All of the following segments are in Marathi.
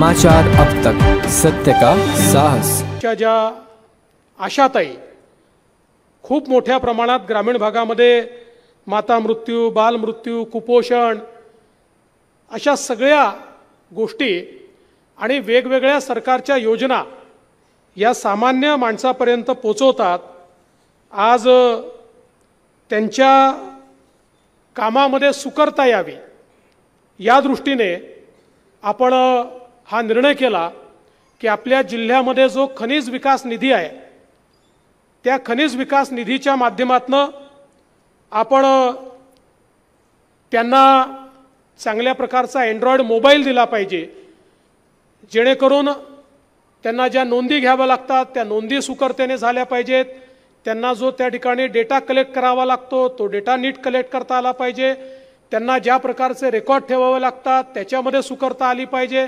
समाचार अब तक, सत्य का साहस। ज्या आशाताई खूप मोठ्या प्रमाणात ग्रामीण भागामध्ये माता मृत्यू, बाल मृत्यू, कुपोषण अशा सगळ्या गोष्टी आणि वेगवेगळ्या सरकारच्या योजना या सामान्य माणसापर्यंत पोहोचवतात। आज त्यांच्या कामामध्ये सुकरता यावी या दृष्टीने आपण हा निर्णय केला की आपल्या जिल्ह्यामध्ये जो खनिज विकास निधी आहे त्या खनिज विकास निधीच्या माध्यमातून आपण त्यांना चांगल्या प्रकारचा अँड्रॉइड मोबाईल दिला पाहिजे, जेणेकरून त्यांना ज्या नोंदी घ्याव्या लागतात त्या नोंदी सुकरतेने झाल्या पाहिजेत। त्यांना जो त्या ठिकाणी डेटा कलेक्ट करावा लागतो तो डेटा नीट कलेक्ट करता आला पाहिजे। त्यांना ज्या प्रकारचे रेकॉर्ड ठेवावे लागतात त्याच्यामध्ये सुकरता आली पाहिजे।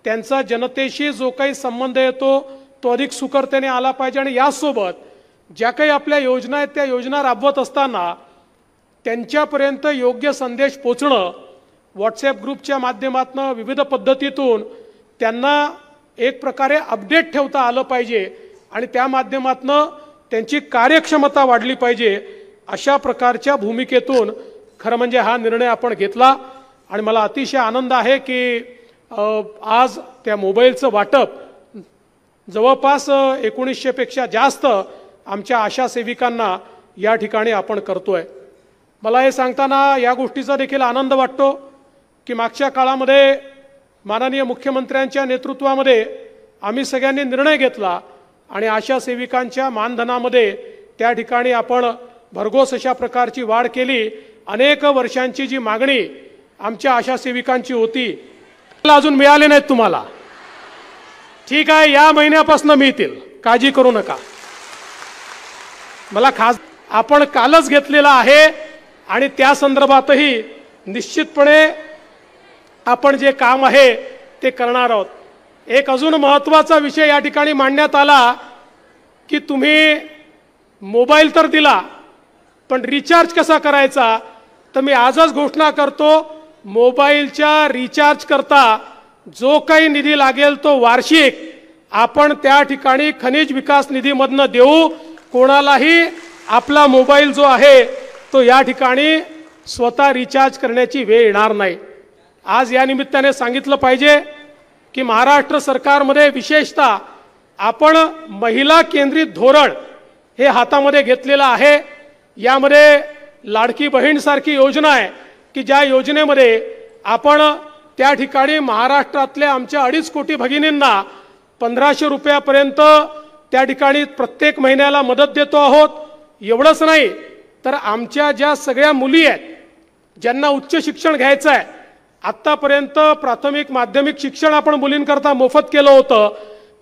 त्यांचा जनतेशी जो काही संबंध येतो तो अधिक सुकरतेने आला पाहिजे। आणि यासोबत ज्या काही आपल्या योजना आहेत त्या योजना राबवत असताना त्यांच्यापर्यंत योग्य संदेश पोचणं, व्हॉट्सॲप ग्रुपच्या माध्यमातून विविध पद्धतीतून त्यांना एक प्रकारे अपडेट ठेवता आलं पाहिजे आणि त्या माध्यमातून त्यांची कार्यक्षमता वाढली पाहिजे। अशा प्रकारच्या भूमिकेतून खरं म्हणजे हा निर्णय आपण घेतला आणि मला अतिशय आनंद आहे की आज त्या मोबाईलचं वाटप जवळपास 1900 पेक्षा जास्त आमच्या आशा सेविकांना या ठिकाणी आपण करतोय। मला हे सांगताना या गोष्टीचा देखील आनंद वाटतो की मागच्या काळामध्ये माननीय मुख्यमंत्र्यांच्या नेतृत्वामध्ये आम्ही सगळ्यांनी निर्णय घेतला आणि आशा सेविकांच्या मानधनामध्ये त्या ठिकाणी आपण भरघोस अशा प्रकारची वाढ केली। अनेक वर्षांची जी मागणी आमच्या आशा सेविकांची होती अजून मिळाले नाहीत तुम्हाला, ठीक आहे, या महिन्यापासून मिळतील, काळजी करू नका। मला खास आपण कालच घेतलेला आहे आणि त्या संदर्भातही निश्चितपणे आपण जे काम आहे ते करणार आहोत। एक अजून महत्त्वाचा विषय या ठिकाणी मांडण्यात आला की तुम्ही मोबाईल तर दिला पण रिचार्ज कसा करायचा, तर मी आजच घोषणा करतो मोबाईलच्या रिचार्ज करता जो काही निधी लागेल तो वार्षिक आपण त्या ठिकाणी खनिज विकास निधीमधून देऊ। कोणालाही आपला मोबाईल जो आहे तो या ठिकाणी स्वतः रिचार्ज करण्याची वेळ येणार नाही। आज या निमित्ताने सांगितलं पाहिजे की महाराष्ट्र सरकारमध्ये विशेषतः आपण महिला केंद्रित धोरण हे हातामध्ये घेतलेलं आहे। यामध्ये लाडकी बहीण सारखी योजना आहे की ज्या योजनेमध्ये आपण त्या ठिकाणी महाराष्ट्रातल्या आमच्या 2.5 कोटी भगिनींना 1500 रुपयापर्यंत त्या ठिकाणी प्रत्येक महिन्याला मदत देतो आहोत। एवढंच नाही तर आमच्या ज्या सगळ्या मुली आहेत ज्यांना उच्च शिक्षण घ्यायचं आहे, आत्तापर्यंत प्राथमिक माध्यमिक शिक्षण आपण मुलींकरता मोफत केलं होतं,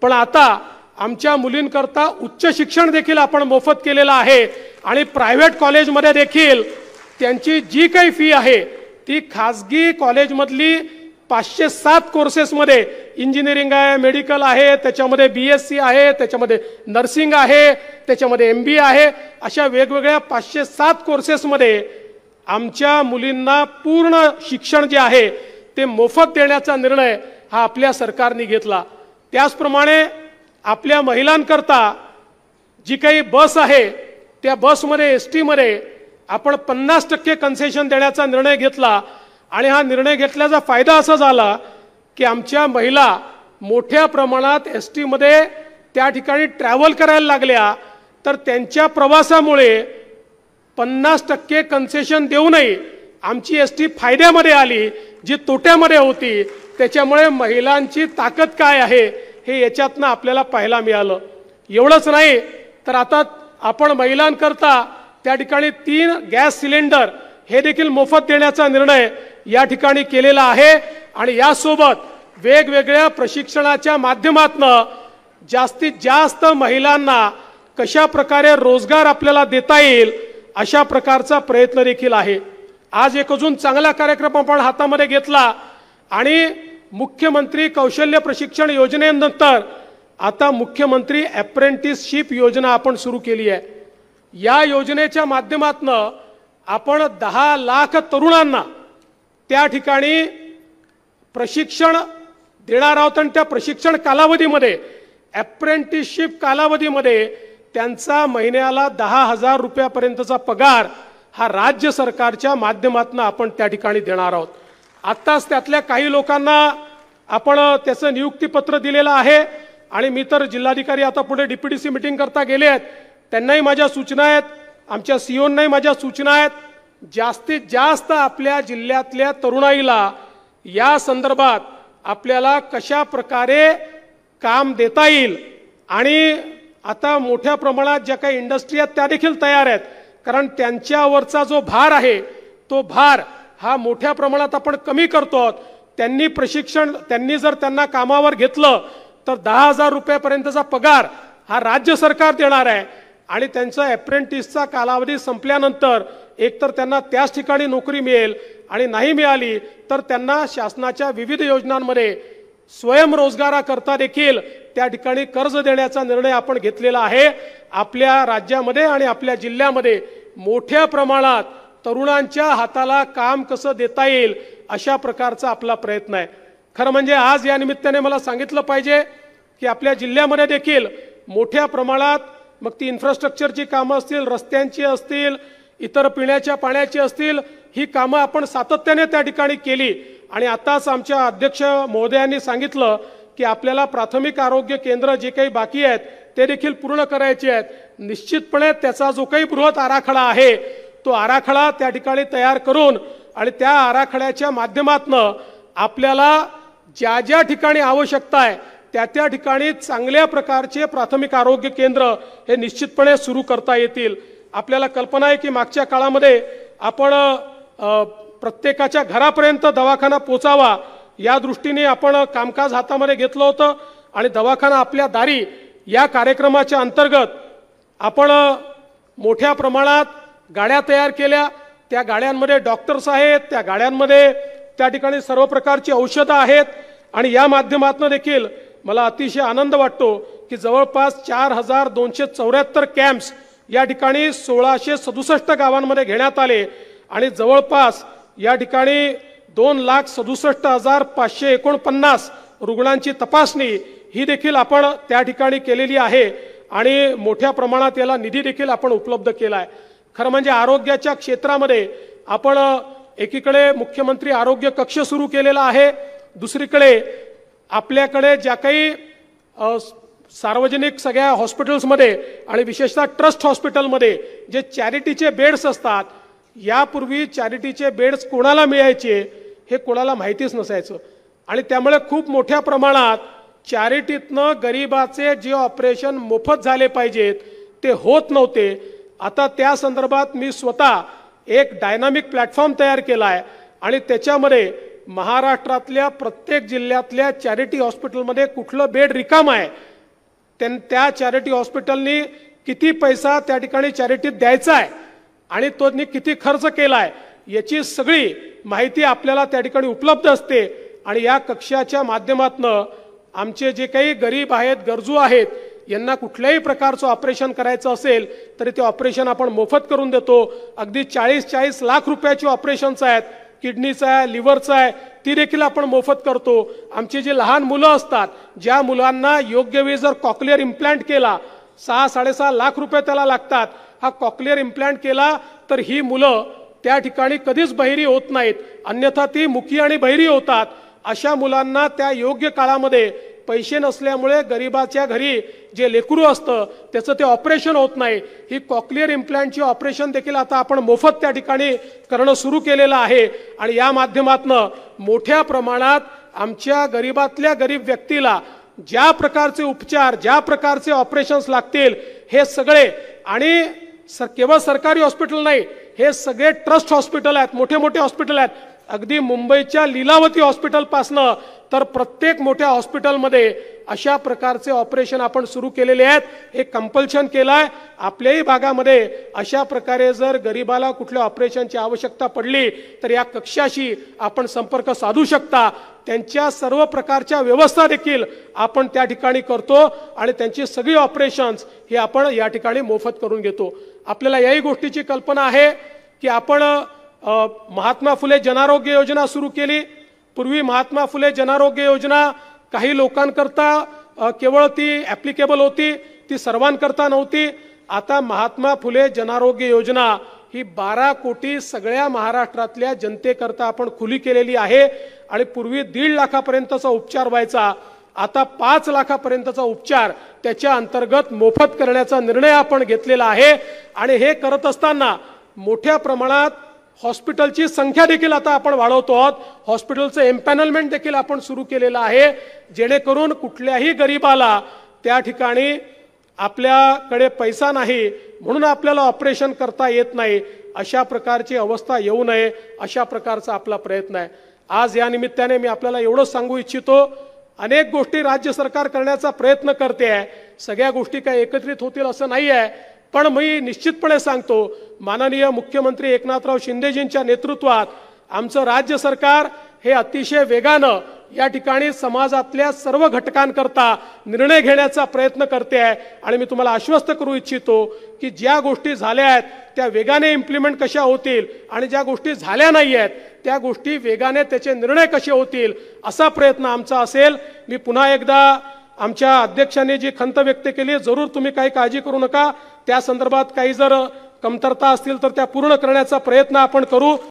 पण आता आमच्या मुलींकरता उच्च शिक्षण देखील आपण मोफत केलेलं आहे आणि प्रायव्हेट कॉलेजमध्ये देखील त्यांची जी काही फी आहे ती खाजगी कॉलेजमधली 507 कोर्सेसमध्ये इंजिनिअरिंग आहे, मेडिकल आहे, त्याच्यामध्ये BSc आहे, त्याच्यामध्ये नर्सिंग आहे, त्याच्यामध्ये MBA आहे, अशा वेगवेगळ्या 507 कोर्सेसमध्ये आमच्या मुलींना पूर्ण शिक्षण जे आहे ते मोफत देण्याचा निर्णय हा आपल्या सरकारने घेतला। त्याचप्रमाणे आपल्या महिलांकरता जी काही बस आहे त्या बसमध्ये ST मध्ये आपण 50% कन्सेशन देण्याचा निर्णय घेतला आणि हा निर्णय घेतल्याचा फायदा असा झाला की आमच्या महिला मोठ्या प्रमाणात ST मध्ये त्या ठिकाणी ट्रॅव्हल करायला लागल्या, तर त्यांच्या प्रवासामुळे 50% कन्सेशन देऊनही आमची ST फायद्यामध्ये आली जी तोट्यामध्ये होती। त्याच्यामुळे महिलांची ताकद काय आहे हे याच्यातनं आपल्याला पाहायला मिळालं। एवढंच नाही तर आता आपण महिलांकरता त्या ठिकाणी 3 गॅस सिलेंडर हे देखील मोफत देण्याचा निर्णय या ठिकाणी केलेला आहे आणि यासोबत वेगवेगळ्या प्रशिक्षणाच्या माध्यमातून जास्तीत जास्त महिलांना कशा प्रकारे रोजगार आपल्याला देता येईल अशा प्रकारचा प्रयत्न देखील आहे। आज एक अजून चांगला कार्यक्रम आपण हातामध्ये घेतला आणि मुख्यमंत्री कौशल्य प्रशिक्षण योजनेनंतर आता मुख्यमंत्री अप्रेंटिसशिप योजना आपण सुरू केली आहे। या योजनेच्या माध्यमातून आपण 10 लाख तरुणांना त्या ठिकाणी प्रशिक्षण देणार आहोत आणि त्या प्रशिक्षण कालावधीमध्ये अप्रेंटिसशिप कालावधीमध्ये त्यांचा महिन्याला 10,000 रुपयापर्यंतचा पगार हा राज्य सरकारच्या माध्यमातून आपण त्या ठिकाणी देणार आहोत। आत्ताच त्यातल्या काही लोकांना आपण त्याचं नियुक्तीपत्र दिलेलं आहे आणि मी तर जिल्हाधिकारी आता पुढे डीपीडीसी मीटिंग करता गेले आहेत, त्यांनाही माझ्या सूचना आहेत, आमच्या सीओंनाही माझ्या सूचना आहेत, जास्तीत जास्त आपल्या जिल्ह्यातल्या तरुणाईला या संदर्भात आपल्याला कशा प्रकारे काम देता येईल आणि आता मोठ्या प्रमाणात ज्या काही इंडस्ट्री आहेत त्या देखील तयार आहेत, कारण त्यांच्यावरचा जो भार आहे तो भार हा मोठ्या प्रमाणात आपण कमी करतो आहोत। त्यांनी जर त्यांना कामावर घेतलं तर 10,000 रुपयापर्यंतचा पगार हा राज्य सरकार देणार आहे आणि त्यांचा अप्रेंटिसचा कालावधी संपल्यानंतर एकतर त्यांना त्याच ठिकाणी नोकरी मिळेल आणि नाही मिळाली तर त्यांना शासनाच्या विविध योजनांमध्ये स्वयंरोजगाराकरता देखील त्या ठिकाणी कर्ज देण्याचा निर्णय आपण घेतलेला आहे। आपल्या राज्यामध्ये आणि आपल्या जिल्ह्यामध्ये मोठ्या प्रमाणात तरुणांच्या हाताला काम कसं देता येईल अशा प्रकारचा आपला प्रयत्न आहे। खरं म्हणजे आज या निमित्ताने मला सांगितलं पाहिजे की आपल्या जिल्ह्यामध्ये देखील मोठ्या प्रमाणात मग ती इन्फ्रास्ट्रक्चरची कामं असतील, रस्त्यांची असतील, इतर पिण्याच्या पाण्याची असतील, ही कामं आपण सातत्याने त्या ठिकाणी केली आणि आताच आमच्या अध्यक्ष महोदयांनी सांगितलं की आपल्याला प्राथमिक आरोग्य केंद्र जे काही बाकी आहेत ते देखील पूर्ण करायचे आहेत। निश्चितपणे त्याचा जो काही बृहत आराखडा आहे तो आराखडा त्या ठिकाणी तयार करून आणि त्या आराखड्याच्या माध्यमातून आपल्याला ज्या ज्या ठिकाणी आवश्यकता आहे त्या ठिकाणी चांगल्या प्रकारचे प्राथमिक आरोग्य केंद्र हे निश्चितपणे सुरू करता येतील। आपल्याला कल्पना आहे की मागच्या काळामध्ये आपण प्रत्येकाच्या घरापर्यंत दवाखाना पोचावा या दृष्टीने आपण कामकाज हातामध्ये घेतलं होतं आणि दवाखाना आपल्या दारी या कार्यक्रमाच्या अंतर्गत आपण मोठ्या प्रमाणात गाड्या तयार केल्या। त्या गाड्यांमध्ये डॉक्टर्स आहेत, त्या गाड्यांमध्ये त्या ठिकाणी सर्व प्रकारची औषधं आहेत आणि या माध्यमातून देखील मला अतिशय आनंद वाटतो की जवळपास 4,274 कॅम्प्स या ठिकाणी 1,667 गावांमध्ये घेण्यात आले आणि जवळपास या ठिकाणी 2,67,549 रुग्णांची तपासणी ही देखील आपण त्या ठिकाणी केलेली आहे आणि मोठ्या प्रमाणात याला निधी देखील आपण उपलब्ध केला आहे। खरं म्हणजे आरोग्याच्या क्षेत्रामध्ये आपण एकीकडे मुख्यमंत्री आरोग्य कक्ष सुरू केलेला आहे, दुसरीकडे आपल्याकडे ज्या काही सार्वजनिक सगळ्या हॉस्पिटल्समध्ये आणि विशेषतः ट्रस्ट हॉस्पिटलमध्ये जे चॅरिटीचे बेड्स असतात, यापूर्वी चॅरिटीचे बेड्स कोणाला मिळायचे हे कोणाला माहितीच नसायचं आणि त्यामुळे खूप मोठ्या प्रमाणात चॅरिटीतनं गरिबाचे जे ऑपरेशन मोफत झाले पाहिजेत ते होत नव्हते। आता त्या संदर्भात मी स्वतः एक डायनामिक प्लॅटफॉर्म तयार केला आहे आणि त्याच्यामध्ये महाराष्ट्रातल्या प्रत्येक जिल्ह्यातल्या चॅरिटी हॉस्पिटलमध्ये कुठलं बेड रिकाम आहे, त्या चॅरिटी हॉस्पिटलनी किती पैसा त्या ठिकाणी चॅरिटीत द्यायचा आहे आणि तो किती खर्च केला आहे याची सगळी माहिती आपल्याला त्या ठिकाणी उपलब्ध असते आणि या कक्षाच्या माध्यमातून आमचे जे काही गरीब आहेत, गरजू आहेत, यांना कुठल्याही प्रकारचं ऑपरेशन करायचं असेल तरी ते ऑपरेशन आपण मोफत करून देतो। अगदी 40-40 लाख रुपयाची ऑपरेशन्स आहेत, किडनीचं आहे, लिव्हरचं आहे, ती देखील आपण मोफत करतो। आमची जी लहान मुलं असतात, ज्या मुलांना योग्य वेळी जर कॉक्लिअर इम्प्लांट केला, 6-6.5 लाख रुपये त्याला लागतात, हा कॉक्लिअर इम्प्लांट केला तर ही मुलं त्या ठिकाणी कधीच बहिरी होत नाहीत, अन्यथा ती मुकी आणि बहिरी होतात। अशा मुलांना त्या योग्य काळामध्ये पैसे नसल्यामुळे गरिबाच्या घरी जे लेकरू असतं त्याचं ते ऑपरेशन होत नाही, ही कॉक्लिअर इम्प्लांटची ऑपरेशन देखील आता आपण मोफत त्या ठिकाणी करणं सुरू केलेलं आहे आणि या माध्यमातून मोठ्या प्रमाणात आमच्या गरीबातल्या गरीब व्यक्तीला ज्या प्रकारचे उपचार, ज्या प्रकारचे ऑपरेशन्स लागतील हे सगळे आणि केवळ सरकारी हॉस्पिटल नाही, हे सगळे ट्रस्ट हॉस्पिटल आहेत, मोठे मोठे हॉस्पिटल आहेत, अगदी मुंबईच्या लीलावती हॉस्पिटलपासनं तर प्रत्येक मोठ्या हॉस्पिटलमध्ये अशा प्रकारचे ऑपरेशन आपण सुरू केलेले आहेत। हे कंपल्शन केलाय। आपल्याही भागामध्ये अशा प्रकारे जर गरीबाला कुठल्या ऑपरेशनची आवश्यकता पडली तर या कक्षाशी आपण संपर्क साधू शकता। त्यांच्या सर्व प्रकारच्या व्यवस्था देखील आपण त्या ठिकाणी करतो आणि त्यांची सगळी ऑपरेशन्स हे आपण या ठिकाणी मोफत करून घेतो। आपल्याला याही गोष्टीची कल्पना आहे की आपण महात्मा फुले जनारोग्य योजना सुरू केली। पूर्वी महात्मा फुले जनारोग्य योजना काही लोकांकरता केवळ ती ॲप्लिकेबल होती, ती सर्वांकरता नव्हती. आता महात्मा फुले जनआरोग्य योजना ही 12 कोटी सगळ्या महाराष्ट्रातल्या जनतेकरता आपण खुली केलेली आहे. आणि पूर्वी 1.5 लाखापर्यंतचा उपचार व्हायचा, आता 5 लाखापर्यंतचा उपचार त्याच्या अंतर्गत मोफत करण्याचा निर्णय आपण घेतलेला आहे. आणि हे करत असताना मोठ्या प्रमाणात हॉस्पिटलची संख्या देखील आता आपण वाढवतो आहोत. हॉस्पिटलचं एम्पॅनलमेंट देखील आपण सुरू केलेलं आहे, जेणेकरून कुठल्याही गरीबाला त्या ठिकाणी आपल्याकडे पैसा नाही म्हणून आपल्याला ऑपरेशन करता येत नाही अशा प्रकारची अवस्था येऊ नये, अशा प्रकारचा आपला प्रयत्न आहे. आज या निमित्ताने मी आपल्याला एवढंच सांगू इच्छितो, अनेक गोष्टी राज्य सरकार करण्याचा प्रयत्न करते आहे. सगळ्या गोष्टी काय एकत्रित होतील असं नाही आहे, पण मी निश्चितपणे सांगतो, माननीय मुख्यमंत्री एकनाथराव शिंदेजींच्या नेतृत्वात आमचं राज्य सरकार हे अतिशय वेगानं या ठिकाणी समाजातल्या सर्व घटकांकरता निर्णय घेण्याचा प्रयत्न करते आहे. आणि मी तुम्हाला आश्वस्त करू इच्छितो की ज्या गोष्टी झाल्या आहेत त्या वेगाने इम्प्लिमेंट कशा होतील आणि ज्या गोष्टी झाल्या नाही आहेत त्या गोष्टी वेगाने त्याचे निर्णय कसे होतील असा प्रयत्न आमचा असेल. मी पुन्हा एकदा आमच्या अध्यक्षांनी जी खंत व्यक्त केली, जरूर तुम्ही काही काळजी करू नका, त्या संदर्भात काही जर कमतरता असतील तर त्या पूर्ण करण्याचा प्रयत्न आपण करू.